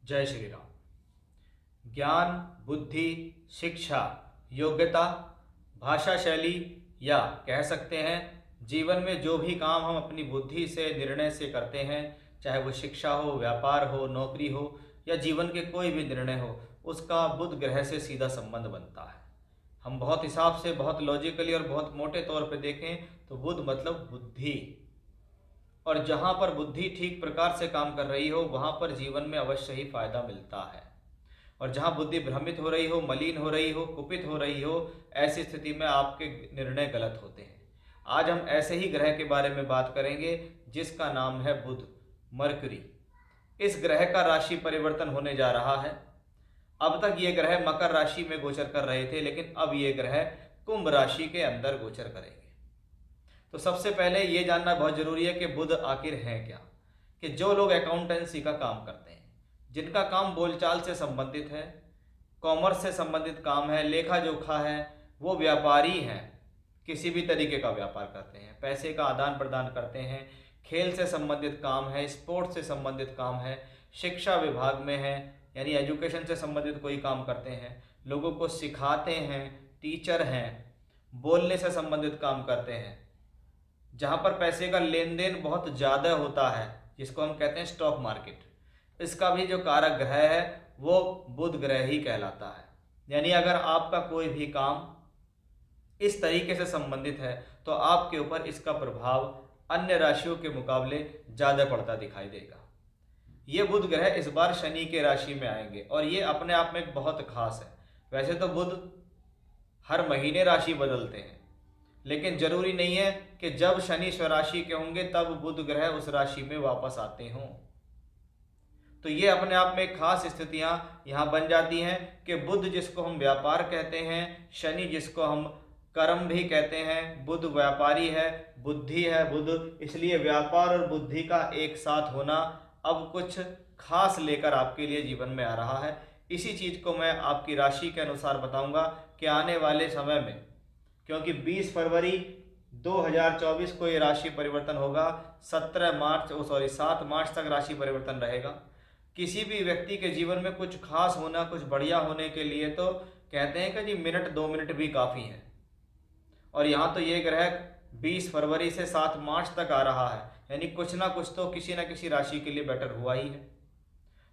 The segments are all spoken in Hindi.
जय श्री राम। ज्ञान, बुद्धि, शिक्षा, योग्यता, भाषा शैली या कह सकते हैं जीवन में जो भी काम हम अपनी बुद्धि से निर्णय से करते हैं, चाहे वो शिक्षा हो, व्यापार हो, नौकरी हो या जीवन के कोई भी निर्णय हो, उसका बुध ग्रह से सीधा संबंध बनता है। हम बहुत हिसाब से, बहुत लॉजिकली और बहुत मोटे तौर पे देखें तो बुध मतलब बुद्धि, और जहाँ पर बुद्धि ठीक प्रकार से काम कर रही हो वहाँ पर जीवन में अवश्य ही फायदा मिलता है। और जहाँ बुद्धि भ्रमित हो रही हो, मलिन हो रही हो, कुपित हो रही हो, ऐसी स्थिति में आपके निर्णय गलत होते हैं। आज हम ऐसे ही ग्रह के बारे में बात करेंगे जिसका नाम है बुध, मरकरी। इस ग्रह का राशि परिवर्तन होने जा रहा है। अब तक ये ग्रह मकर राशि में गोचर कर रहे थे, लेकिन अब ये ग्रह कुंभ राशि के अंदर गोचर करेंगे। तो सबसे पहले ये जानना बहुत जरूरी है कि बुध आखिर है क्या। कि जो लोग अकाउंटेंसी का काम करते हैं, जिनका काम बोलचाल से संबंधित है, कॉमर्स से संबंधित काम है, लेखा जोखा है, वो व्यापारी हैं, किसी भी तरीके का व्यापार करते हैं, पैसे का आदान प्रदान करते हैं, खेल से संबंधित काम है, स्पोर्ट्स से संबंधित काम है, शिक्षा विभाग में है यानी एजुकेशन से संबंधित कोई काम करते हैं, लोगों को सिखाते हैं, टीचर हैं, बोलने से संबंधित काम करते हैं, जहाँ पर पैसे का लेन देन बहुत ज़्यादा होता है, जिसको हम कहते हैं स्टॉक मार्केट, इसका भी जो कारक ग्रह है वो बुध ग्रह ही कहलाता है। यानी अगर आपका कोई भी काम इस तरीके से संबंधित है तो आपके ऊपर इसका प्रभाव अन्य राशियों के मुकाबले ज़्यादा पड़ता दिखाई देगा। ये बुध ग्रह इस बार शनि के राशि में आएंगे और ये अपने आप में एक बहुत खास है। वैसे तो बुध हर महीने राशि बदलते हैं, लेकिन जरूरी नहीं है कि जब शनि स्वराशि के होंगे तब बुध ग्रह उस राशि में वापस आते हों। तो ये अपने आप में खास स्थितियां यहाँ बन जाती हैं कि बुध जिसको हम व्यापार कहते हैं, शनि जिसको हम कर्म भी कहते हैं, बुध व्यापारी है, बुद्धि है बुध, इसलिए व्यापार और बुद्धि का एक साथ होना अब कुछ खास लेकर आपके लिए जीवन में आ रहा है। इसी चीज को मैं आपकी राशि के अनुसार बताऊंगा कि आने वाले समय में, क्योंकि 20 फरवरी 2024 को ये राशि परिवर्तन होगा, 7 मार्च तक राशि परिवर्तन रहेगा। किसी भी व्यक्ति के जीवन में कुछ खास होना, कुछ बढ़िया होने के लिए तो कहते हैं कि जी मिनट 2 मिनट भी काफ़ी है, और यहाँ तो ये ग्रह 20 फरवरी से 7 मार्च तक आ रहा है, यानी कुछ ना कुछ तो किसी न किसी राशि के लिए बेटर हुआ ही है।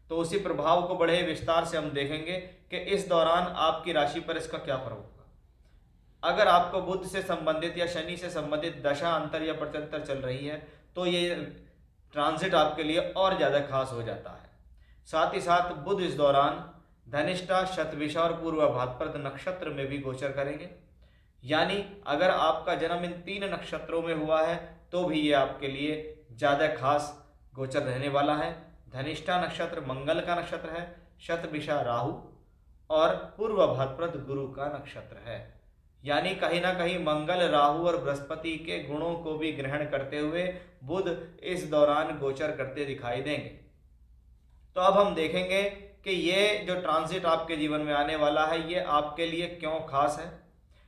तो उसी प्रभाव को बड़े विस्तार से हम देखेंगे कि इस दौरान आपकी राशि पर इसका क्या प्रभाव होगा। अगर आपको बुध से संबंधित या शनि से संबंधित दशा अंतर या प्रत्यंतर चल रही है तो ये ट्रांजिट आपके लिए और ज़्यादा खास हो जाता है। साथ ही साथ बुध इस दौरान धनिष्ठा, शतभिषा और पूर्व भाद्रपद नक्षत्र में भी गोचर करेंगे। यानी अगर आपका जन्म इन 3 नक्षत्रों में हुआ है तो भी ये आपके लिए ज़्यादा खास गोचर रहने वाला है। धनिष्ठा नक्षत्र मंगल का नक्षत्र है, शतभिषा राहु और पूर्व भाद्रपद गुरु का नक्षत्र है। यानी कहीं ना कहीं मंगल, राहु और बृहस्पति के गुणों को भी ग्रहण करते हुए बुध इस दौरान गोचर करते दिखाई देंगे। तो अब हम देखेंगे कि ये जो ट्रांजिट आपके जीवन में आने वाला है ये आपके लिए क्यों खास है,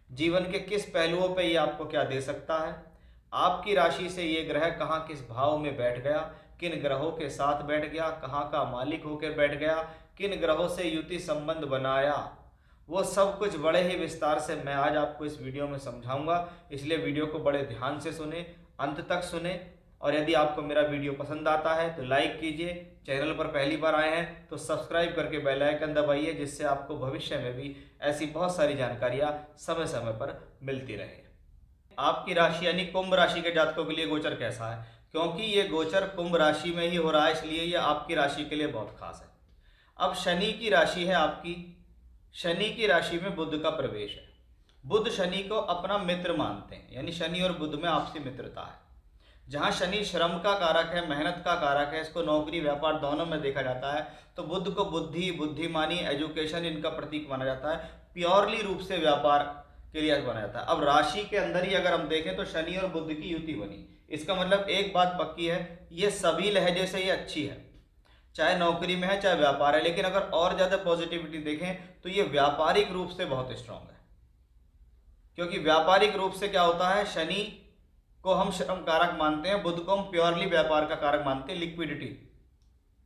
जीवन के किस पहलुओं पे ये आपको क्या दे सकता है, आपकी राशि से ये ग्रह कहाँ किस भाव में बैठ गया, किन ग्रहों के साथ बैठ गया, कहाँ का मालिक होकर बैठ गया, किन ग्रहों से युति संबंध बनाया, वो सब कुछ बड़े ही विस्तार से मैं आज आपको इस वीडियो में समझाऊंगा। इसलिए वीडियो को बड़े ध्यान से सुने, अंत तक सुने, और यदि आपको मेरा वीडियो पसंद आता है तो लाइक कीजिए, चैनल पर पहली बार आए हैं तो सब्सक्राइब करके बेल आइकन दबाइए, जिससे आपको भविष्य में भी ऐसी बहुत सारी जानकारियाँ समय समय पर मिलती रहे। आपकी राशि यानी कुंभ राशि के जातकों के लिए गोचर कैसा है, क्योंकि ये गोचर कुंभ राशि में ही हो रहा है इसलिए ये आपकी राशि के लिए बहुत खास है। अब शनि की राशि है आपकी, शनि की राशि में बुध का प्रवेश है। बुध शनि को अपना मित्र मानते हैं, यानी शनि और बुध में आपसी मित्रता है। जहाँ शनि श्रम का कारक है, मेहनत का कारक है, इसको नौकरी व्यापार दोनों में देखा जाता है, तो बुध को बुद्धि, बुद्धिमानी, एजुकेशन इनका प्रतीक माना जाता है, प्योरली रूप से व्यापार के लिए माना जाता है। अब राशि के अंदर ही अगर हम देखें तो शनि और बुध की युति बनी, इसका मतलब एक बात पक्की है, ये सभी लहजे से ये अच्छी है, चाहे नौकरी में है चाहे व्यापार है। लेकिन अगर और ज़्यादा पॉजिटिविटी देखें तो ये व्यापारिक रूप से बहुत स्ट्रांग है, क्योंकि व्यापारिक रूप से क्या होता है, शनि को हम श्रम कारक मानते हैं, बुध को हम प्योरली व्यापार का कारक मानते हैं, लिक्विडिटी।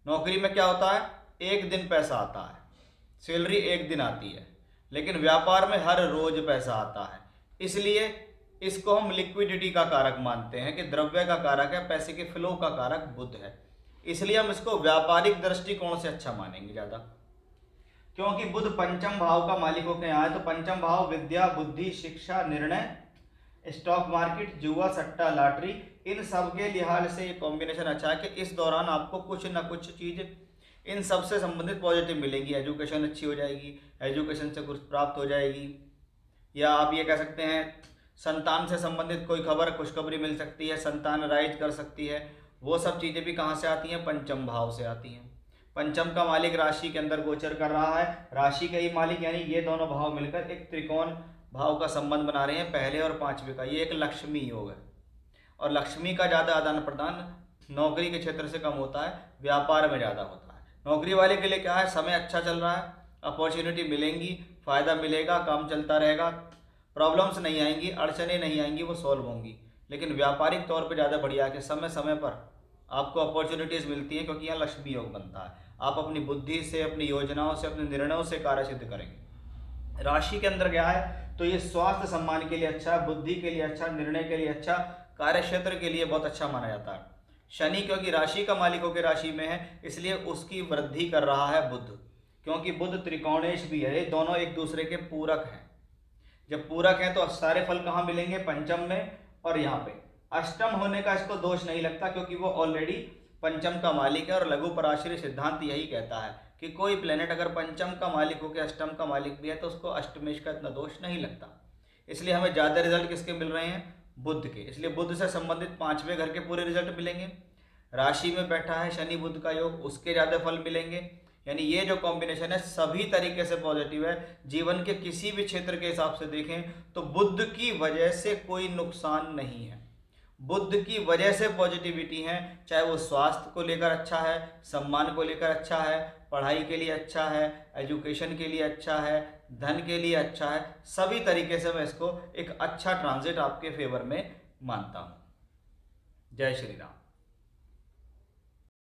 नौकरी में क्या होता है, एक दिन पैसा आता है, सैलरी एक दिन आती है, लेकिन व्यापार में हर रोज पैसा आता है। इसलिए इसको हम लिक्विडिटी का कारक मानते हैं कि द्रव्य का कारक है, पैसे के फ्लो का कारक बुध है। इसलिए हम इसको व्यापारिक दृष्टिकोण से अच्छा मानेंगे ज़्यादा, क्योंकि बुध पंचम भाव का मालिक होकर यहाँ है। तो पंचम भाव विद्या, बुद्धि, शिक्षा, निर्णय, स्टॉक मार्केट, जुआ, सट्टा, लॉटरी, इन सब के लिहाज से ये कॉम्बिनेशन अच्छा है कि इस दौरान आपको कुछ ना कुछ चीज़ इन सब से संबंधित पॉजिटिव मिलेंगी। एजुकेशन अच्छी हो जाएगी, एजुकेशन से कुछ प्राप्त हो जाएगी, या आप ये कह सकते हैं संतान से संबंधित कोई खबर, खुशखबरी मिल सकती है, संतान राइज कर सकती है। वो सब चीज़ें भी कहाँ से आती हैं? पंचम भाव से आती हैं। पंचम का मालिक राशि के अंदर गोचर कर रहा है, राशि के ही मालिक, यानी ये दोनों भाव मिलकर एक त्रिकोण भाव का संबंध बना रहे हैं, पहले और पांचवे का। ये एक लक्ष्मी योग है, और लक्ष्मी का ज़्यादा आदान प्रदान नौकरी के क्षेत्र से कम होता है, व्यापार में ज़्यादा होता है। नौकरी वाले के लिए क्या है? समय अच्छा चल रहा है, अपॉर्चुनिटी मिलेंगी, फ़ायदा मिलेगा, काम चलता रहेगा, प्रॉब्लम्स नहीं आएंगी, अड़चने नहीं आएंगी, वो सॉल्व होंगी। लेकिन व्यापारिक तौर पे ज़्यादा बढ़िया है कि समय समय पर आपको अपॉर्चुनिटीज़ मिलती हैं, क्योंकि यहाँ लक्ष्मी योग बनता है। आप अपनी बुद्धि से, अपनी योजनाओं से, अपने निर्णयों से कार्य सिद्ध करेंगे। राशि के अंदर क्या है? तो ये स्वास्थ्य सम्मान के लिए अच्छा, बुद्धि के लिए अच्छा, निर्णय के लिए अच्छा, कार्य क्षेत्र के लिए बहुत अच्छा माना जाता है। शनि क्योंकि राशि का मालिक होकर राशि में है, इसलिए उसकी वृद्धि कर रहा है बुध, क्योंकि बुध त्रिकोणेश भी है, ये दोनों एक दूसरे के पूरक हैं। जब पूरक हैं तो सारे फल कहाँ मिलेंगे? पंचम में और यहाँ पे। अष्टम होने का इसको दोष नहीं लगता, क्योंकि वो ऑलरेडी पंचम का मालिक है, और लघु पराशरी सिद्धांत यही कहता है कि कोई प्लेनेट अगर पंचम का मालिक होकर अष्टम का मालिक भी है तो उसको अष्टमेश का इतना दोष नहीं लगता। इसलिए हमें ज़्यादा रिजल्ट किसके मिल रहे हैं? बुध के। इसलिए बुध से संबंधित पांचवें घर के पूरे रिजल्ट मिलेंगे। राशि में बैठा है शनि बुध का योग, उसके ज़्यादा फल मिलेंगे। यानी ये जो कॉम्बिनेशन है सभी तरीके से पॉजिटिव है। जीवन के किसी भी क्षेत्र के हिसाब से देखें तो बुध की वजह से कोई नुकसान नहीं है, बुध की वजह से पॉजिटिविटी है। चाहे वो स्वास्थ्य को लेकर अच्छा है, सम्मान को लेकर अच्छा है, पढ़ाई के लिए अच्छा है, एजुकेशन के लिए अच्छा है, धन के लिए अच्छा है, सभी तरीके से मैं इसको एक अच्छा ट्रांजिट आपके फेवर में मानता हूँ। जय श्री राम।